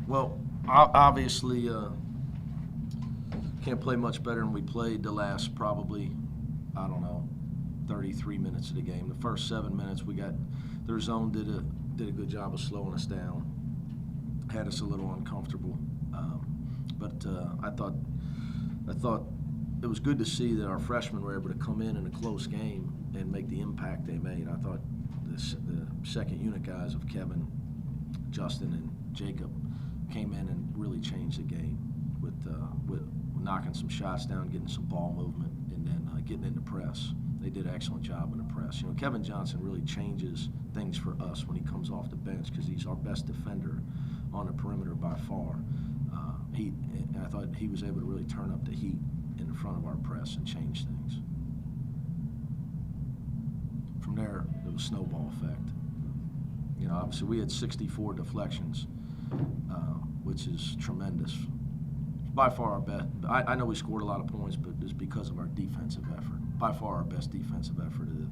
Well, obviously, can't play much better than we played the last probably, 33 minutes of the game. The first 7 minutes, their zone did a good job of slowing us down, had us a little uncomfortable. But I thought it was good to see that our freshmen were able to come in a close game and make the impact they made. I thought the second unit guys of Kevin, Justin, and Jacob came in and really changed the game with knocking some shots down, getting some ball movement, and then getting into press. They did an excellent job in the press. Kevin Johnson really changes things for us when he comes off the bench because he's our best defender on the perimeter by far. I thought he was able to really turn up the heat in the front of our press and change things. From there, it was snowball effect. Obviously we had 64 deflections, which is tremendous. By far our best. I know we scored a lot of points, but it's because of our defensive effort. By far our best defensive effort of the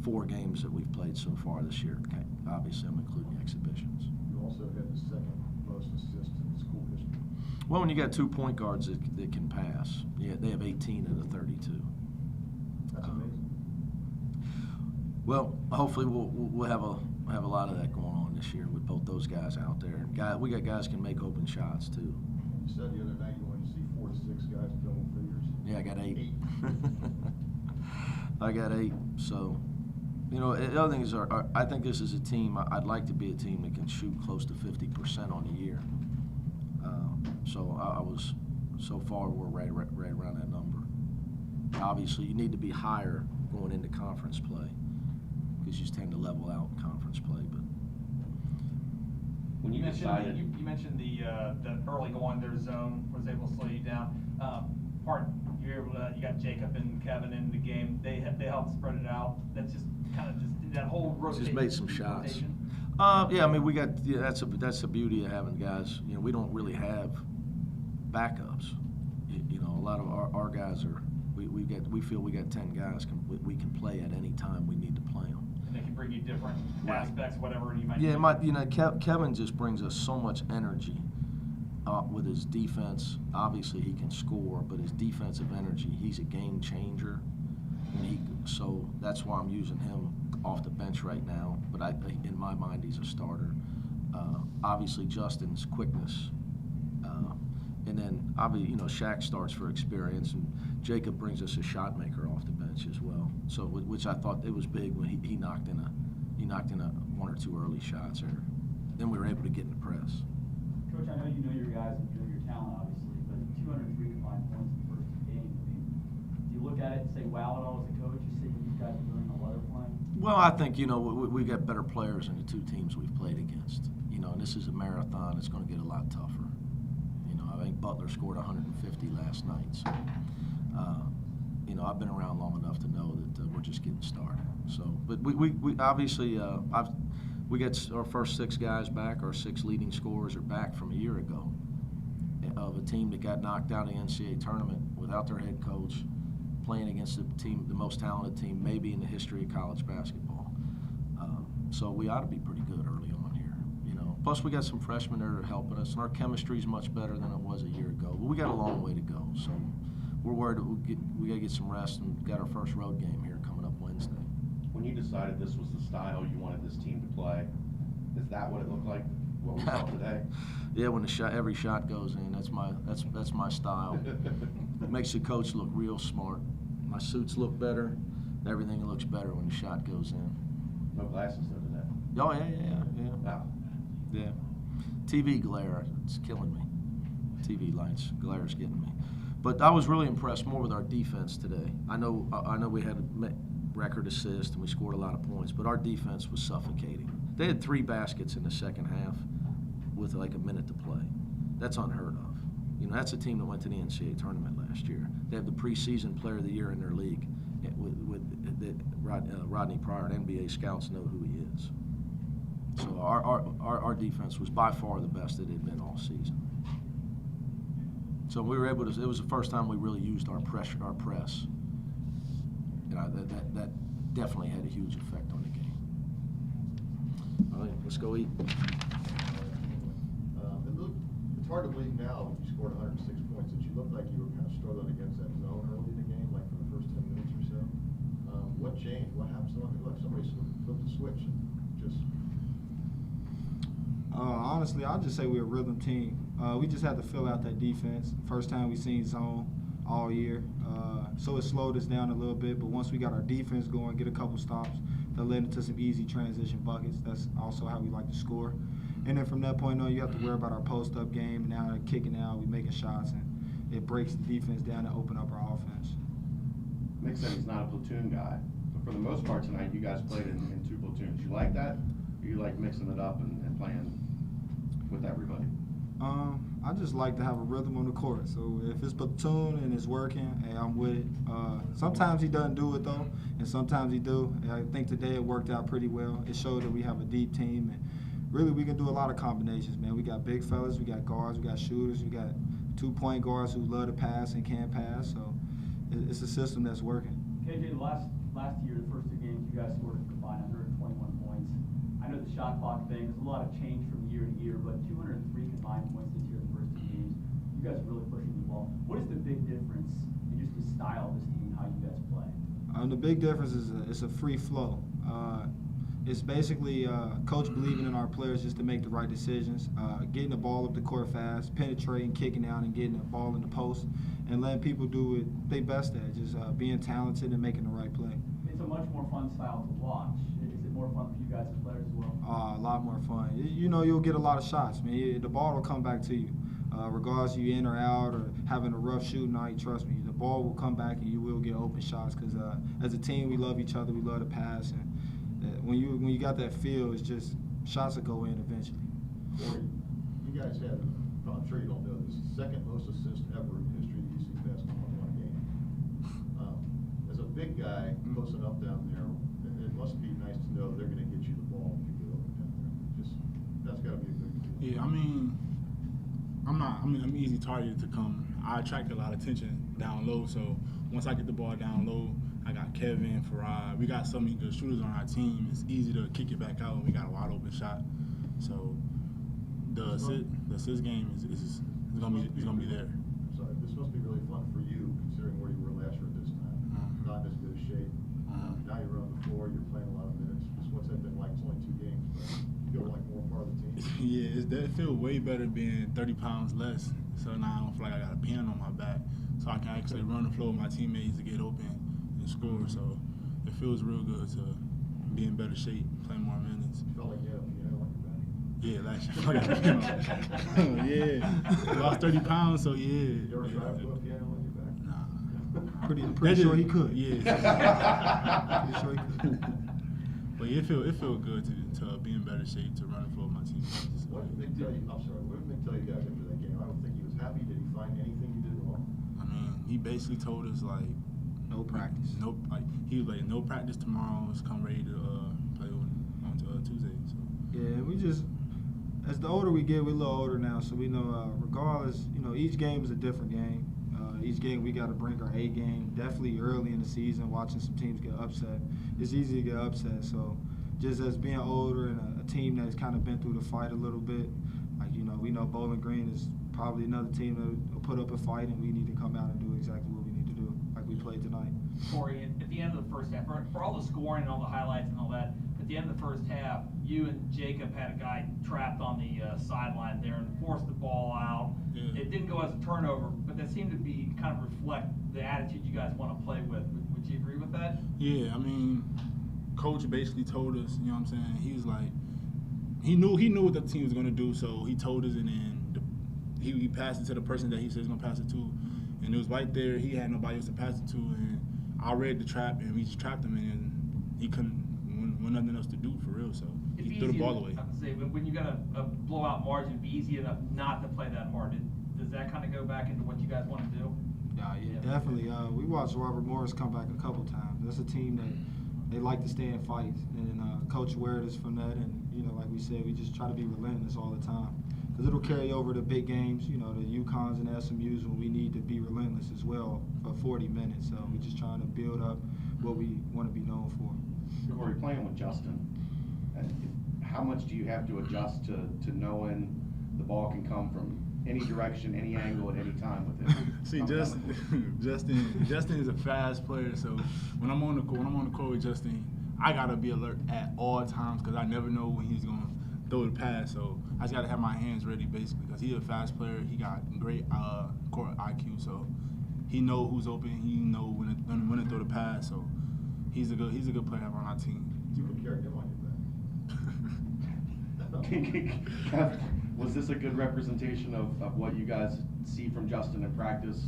4 games that we've played so far this year. Okay. Obviously, I'm including the exhibitions. You also had the second most assists in school history. Well, when you got 2 point guards that can pass, yeah, they have 18 of the 32. That's amazing. Well, hopefully we'll have a lot of that going on this year with both those guys out there. We got guys can make open shots too. You said the other night you wanted to see 4 to 6 guys in double figures. Yeah, I got 8. I got 8. So, the other thing is, I think this is a team. I'd like to be a team that can shoot close to 50% on the year. So far we're right around that number. Obviously, you need to be higher going into conference play because you tend to level out in conference play. But when you mentioned the early going their zone was able to slow you down. You got Jacob and Kevin in the game. They helped spread it out. That's just kind of that whole rotation. Just made some shots. Yeah, I mean that's the beauty of having guys. We don't really have backups. A lot of our guys are. We feel we got 10 guys we can play at any time we need to play them. And they can bring you different aspects, whatever you might. Yeah, Kevin just brings us so much energy with his defense. Obviously, he can score, but his defensive energy, he's a game changer. So that's why I'm using him off the bench right now. But in my mind, he's a starter. Obviously, Justin's quickness. And then, obviously, Shaq starts for experience, and Jacob brings us a shot maker off the bench as well. So, which I thought it was big when he knocked in a 1 or 2 early shots there. Then we were able to get in the press. Coach, I know you know your guys and you know your talent, obviously, but 203 combined points in the first 2 games. I mean, do you look at it and say, wow, at all as a coach? You see what these guys are doing while they're playing? Well, I think we got better players in the 2 teams we've played against. And this is a marathon. It's going to get a lot tougher. I think Butler scored 150 last night. So, I've been around long enough to know that we're just getting started. So, but we obviously we got our first 6 guys back. Our 6 leading scorers are back from a year ago of a team that got knocked out of the NCAA tournament without their head coach, playing against the most talented team maybe in the history of college basketball. So we ought to be pretty good early on here. Plus, we got some freshmen that are helping us, and our chemistry is much better than it was a year ago. But we got a long way to go, so we're worried that we got to get some rest and got our first road game here coming up Wednesday. When you decided this was the style you wanted this team to play, is that what it looked like? What we saw today? Yeah, when every shot goes in, that's my style. It makes the coach look real smart. My suits look better. Everything looks better when the shot goes in. No glasses though today. Oh yeah. Wow. Yeah. TV glare, it's killing me. TV lights, glare's getting me. But I was really impressed more with our defense today. I know we had a record assist and we scored a lot of points, but our defense was suffocating. They had 3 baskets in the second half with like a minute to play. That's unheard of. That's a team that went to the NCAA tournament last year. They have the preseason player of the year in their league. Rodney Pryor, NBA scouts know who he is. So our defense was by far the best it had been all season. So we were able to. It was the first time we really used our press. That definitely had a huge effect on the game. All right, let's go eat. It hard to believe now, you scored 106 points, that you looked like you were kind of struggling against that zone early in the game, like for the first 10 minutes or so. What changed? What happened? Like somebody flipped the switch and just... Honestly, I'll just say we're a rhythm team. We just had to fill out that defense. First time we seen zone all year. So it slowed us down a little bit, but once we got our defense going, get a couple stops, that led into some easy transition buckets. That's also how we like to score. And then from that point on, you have to worry about our post-up game. Now they're kicking out, we're making shots, and it breaks the defense down and open up our offense. Mick said he's not a platoon guy, but for the most part tonight, you guys played in two platoons. You like that? Or you like mixing it up and playing with everybody? I just like to have a rhythm on the court. So if it's platoon and it's working, hey, I'm with it. Sometimes he doesn't do it though, and sometimes he do. And I think today it worked out pretty well. It showed that we have a deep team, and really we can do a lot of combinations, man. We got big fellas, we got guards, we got shooters, we got 2-point guards who love to pass and can pass. So it's a system that's working. KJ, last year, the first two games, you guys scored a combined 121 points. I know the shot clock thing, there's a lot of change from year to year, but 203 combined points this year in the first two games. You guys are really pushing the ball. What is the big difference in just the style of this team and how you guys play? The big difference is it's a free flow. It's basically coach believing in our players just to make the right decisions, getting the ball up the court fast, penetrating, kicking out, and getting the ball in the post, and letting people do what they best at, just being talented and making the right play. It's a much more fun style to watch. Is it more fun for you guys as players as well? A lot more fun. You know, you'll get a lot of shots, man. The ball will come back to you. Regardless you in or out or having a rough shooting night, trust me, the ball will come back and you will get open shots because as a team, we love each other, we love to pass, and when you got that feel, it's just shots will go in eventually. Corey, you guys had, I'm sure you don't know this, second most assists ever in the history of UC basketball in one game. As a big guy posting up down there, it must be nice to know they're going to get you the ball if you get open down there. That's got to be a good feeling. Yeah, I'm easy targeted to come. I attract a lot of attention down low, so once I get the ball down low, I got Kevin, Farad. We got so many good shooters on our team. It's easy to kick it back out when we got a wide open shot. So the assist game is gonna be there. Sorry, this must be really fun for you considering where you were last year at this time. Not in as good a shape. Now you're on the floor, you're playing a lot of minutes. What's that been like? It's only 2 games, but you feel like more part of the team. Yeah, it feels way better being 30 pounds less. So now I don't feel like I got a pen on my back, so I can actually run the floor with my teammates to get open and score. So it feels real good to be in better shape, play more minutes. You felt like you had a piano on your back? Yeah, last year I got a piano. Yeah, lost 30 pounds, so yeah. You ever tried to put a piano on your back? Nah. Pretty sure he could. Yeah. Pretty sure he could. But yeah, it feel good to be in better shape to run the floor with my teammates. What did Mick tell you? I'm sorry. What did Mick tell you guys after that game? I don't think he was happy. Did he find anything you did wrong? I mean, he basically told us like No practice. He was like no practice tomorrow. Just come ready to play on Tuesday. So. Yeah, we just, as the older we get, we're a little older now, so we know regardless, each game is a different game. Each game we got to bring our A game. Definitely early in the season, watching some teams get upset, it's easy to get upset. So just as being older and a team that's kind of been through the fight a little bit, we know Bowling Green is probably another team that will put up a fight, and we need to come out and do exactly what we need to do, like we played tonight. Corey, at the end of the first half, for all the scoring and all the highlights and all that, at the end of the first half, you and Jacob had a guy trapped on the sideline there and forced the ball out. Yeah. It didn't go as a turnover, but that seemed to be kind of reflect the attitude you guys want to play with. Would you agree with that? Yeah, I mean, coach basically told us, you know what I'm saying? He was like, he knew what the team was gonna do, so he told us, and then he passed it to the person that he said he's gonna pass it to, and it was right there. He had nobody else to pass it to, and I read the trap, and we just trapped him, and he couldn't, when nothing else to do for real, so he threw the ball away. I would say when you got a blowout margin, it'd be easy enough not to play that hard. Does that kind of go back into what you guys want to do? Yeah, definitely. We watched Robert Morris come back a couple times. That's a team that they like to stay in fights, and Coach Ward is from that. And like we said, we just try to be relentless all the time, because it'll carry over to big games. The UConns and SMUs when we need to be relentless as well for 40 minutes. So we're just trying to build up what we want to be known for. Corey, playing with Justin, how much do you have to adjust to knowing the ball can come from any direction, any angle at any time with him. See, I'm Justin is a fast player. So when I'm on the court with Justin, I gotta be alert at all times because I never know when he's gonna throw the pass. So I just gotta have my hands ready basically because he's a fast player. He got great court IQ, so he know who's open. He know when to throw the pass. So he's a good player on our team. You can carry him on your back. Was this a good representation of what you guys see from Justin in practice,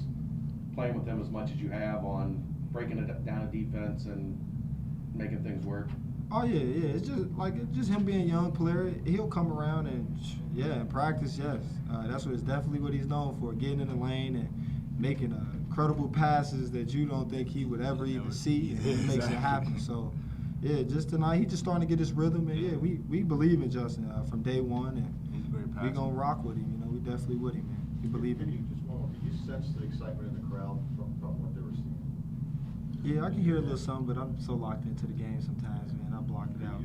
playing with him as much as you have on breaking it down a defense and making things work? Oh yeah. It's just him being a young player. He'll come around and in practice, yes. That's definitely what he's known for, getting in the lane and making incredible passes that you don't think he would ever even see, and he makes it happen. So yeah, just tonight he just starting to get his rhythm, and we believe in Justin from day one, and He's a great we passer. gonna rock with him. We definitely with him, man. We believe in Can you him. can you sense the excitement in the crowd from what they were seeing? Yeah, I can hear a little something, but I'm so locked into the game sometimes, man. I block it out.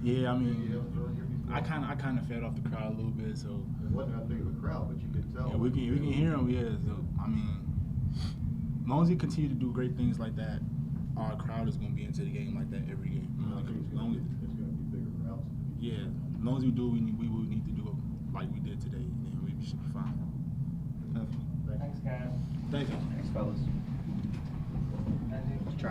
Yeah, I You mean, haven't thrown here before? I kind of fed off the crowd a little bit, so It wasn't that big of a crowd, but you could tell. yeah, we can hear him. Yeah, so, I mean, as long as he continue to do great things like that, our crowd is gonna be into the game like that every game. You know, I think as long as, it's going to be bigger crowds. yeah, as long as we do, we need to do it like we did today, then we should be fine. Definitely. Thanks, guys. Thank you. Thanks, fellas.